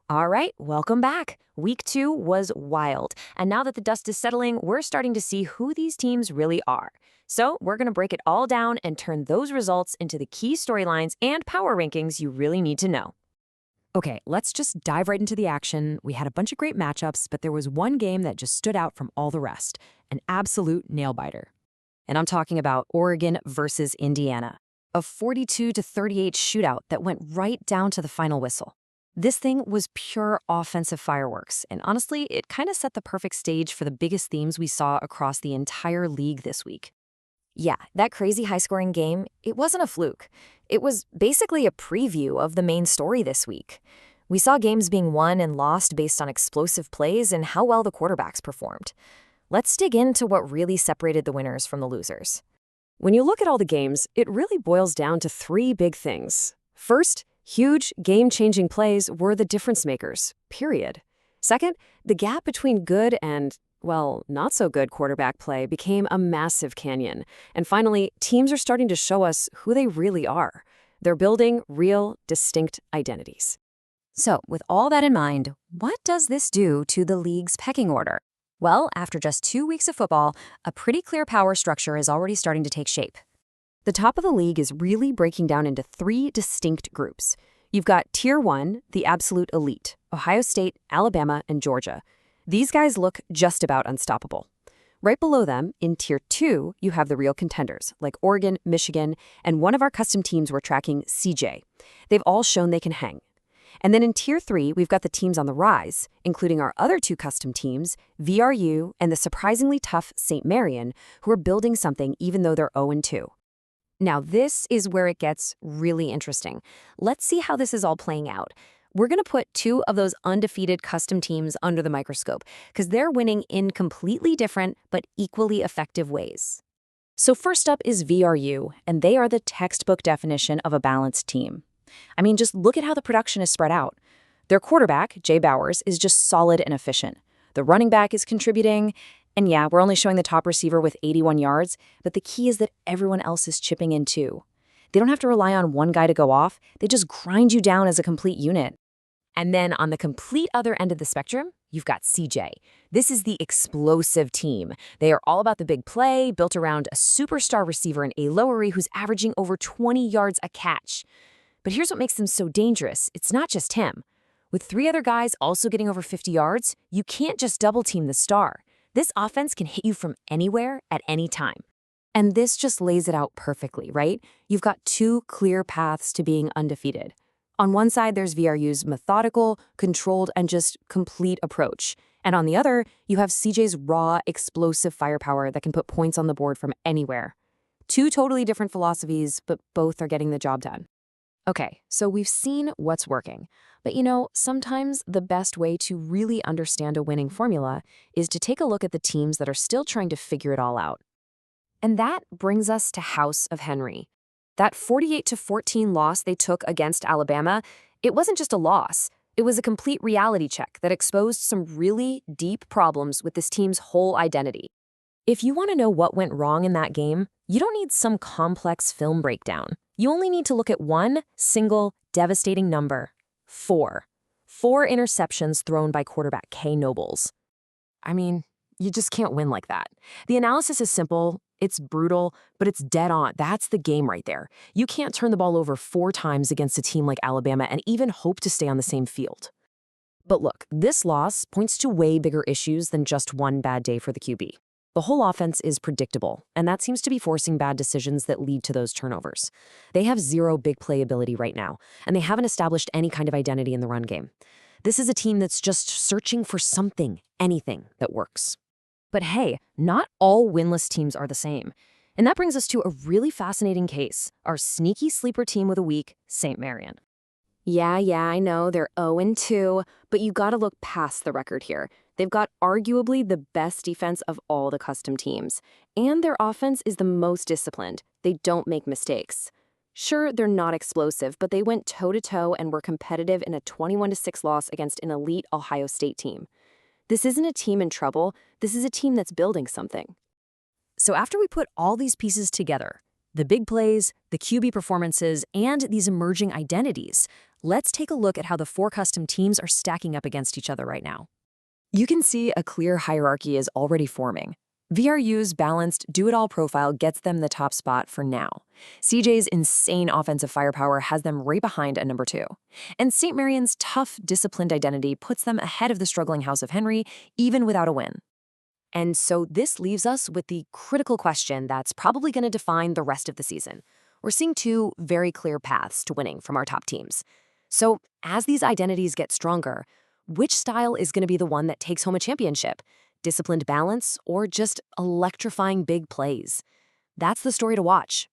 All right, welcome back. Week 2 was wild, and now that the dust is settling, we're starting to see who these teams really are. So, we're going to break it all down and turn those results into the key storylines and power rankings you really need to know. Okay, let's just dive right into the action. We had a bunch of great matchups, but there was one game that just stood out from all the rest, an absolute nail-biter. And I'm talking about Oregon versus Indiana, a 42-38 shootout that went right down to the final whistle. This thing was pure offensive fireworks, and honestly, it kind of set the perfect stage for the biggest themes we saw across the entire league this week. Yeah, that crazy high-scoring game, it wasn't a fluke. It was basically a preview of the main story this week. We saw games being won and lost based on explosive plays and how well the quarterbacks performed. Let's dig into what really separated the winners from the losers. When you look at all the games, it really boils down to three big things. First, huge, game-changing plays were the difference makers, period. Second, the gap between good and, well, not so good quarterback play became a massive canyon. And finally, teams are starting to show us who they really are. They're building real, distinct identities. So, with all that in mind, what does this do to the league's pecking order? Well, after just 2 weeks of football, a pretty clear power structure is already starting to take shape. The top of the league is really breaking down into three distinct groups. You've got Tier 1, the absolute elite, Ohio State, Alabama, and Georgia. These guys look just about unstoppable. Right below them, in Tier 2, you have the real contenders, like Oregon, Michigan, and one of our custom teams we're tracking, CJ. They've all shown they can hang. And then in Tier 3, we've got the teams on the rise, including our other two custom teams, VRU and the surprisingly tough St. Marian, who are building something even though they're 0-2. Now, this is where it gets really interesting. Let's see how this is all playing out. We're going to put two of those undefeated custom teams under the microscope because they're winning in completely different but equally effective ways. So first up is VRU, and they are the textbook definition of a balanced team. I mean, just look at how the production is spread out. Their quarterback, Jay Bowers, is just solid and efficient. The running back is contributing. And yeah, we're only showing the top receiver with 81 yards, but the key is that everyone else is chipping in too. They don't have to rely on one guy to go off. They just grind you down as a complete unit. And then on the complete other end of the spectrum, you've got CJ. This is the explosive team. They are all about the big play, built around a superstar receiver in A. Lowery who's averaging over 20 yards a catch. But here's what makes them so dangerous. It's not just him. With three other guys also getting over 50 yards, you can't just double-team the star. This offense can hit you from anywhere at any time. And this just lays it out perfectly, right? You've got two clear paths to being undefeated. On one side, there's VRU's methodical, controlled, and just complete approach. And on the other, you have CJ's raw, explosive firepower that can put points on the board from anywhere. Two totally different philosophies, but both are getting the job done. Okay, so we've seen what's working. But sometimes the best way to really understand a winning formula is to take a look at the teams that are still trying to figure it all out. And that brings us to House of Henry. That 48-14 loss they took against Alabama, it wasn't just a loss. It was a complete reality check that exposed some really deep problems with this team's whole identity. If you want to know what went wrong in that game, you don't need some complex film breakdown. You only need to look at one single devastating number: 4. 4 interceptions thrown by quarterback K. Nobles. I mean, you just can't win like that. The analysis is simple, it's brutal, but it's dead on. That's the game right there. You can't turn the ball over 4 times against a team like Alabama and even hope to stay on the same field. But look, this loss points to way bigger issues than just one bad day for the QB. The whole offense is predictable, and that seems to be forcing bad decisions that lead to those turnovers. They have zero big play ability right now, and they haven't established any kind of identity in the run game. This is a team that's just searching for something, anything that works. But hey, not all winless teams are the same. And that brings us to a really fascinating case, our sneaky sleeper team of the week, St. Marian. Yeah, I know they're 0-2, but you gotta look past the record here. They've got arguably the best defense of all the custom teams. And their offense is the most disciplined. They don't make mistakes. Sure, they're not explosive, but they went toe-to-toe and were competitive in a 21-6 loss against an elite Ohio State team. This isn't a team in trouble. This is a team that's building something. So after we put all these pieces together, The big plays, the QB performances, and these emerging identities. Let's take a look at how the four custom teams are stacking up against each other right now. You can see a clear hierarchy is already forming. VRU's balanced do-it-all profile gets them the top spot for now. CJ's insane offensive firepower has them right behind at number 2. And St. Marian's tough, disciplined identity puts them ahead of the struggling House of Henry, even without a win. And so this leaves us with the critical question that's probably going to define the rest of the season. We're seeing two very clear paths to winning from our top teams. So as these identities get stronger, which style is going to be the one that takes home a championship? Disciplined balance or just electrifying big plays? That's the story to watch.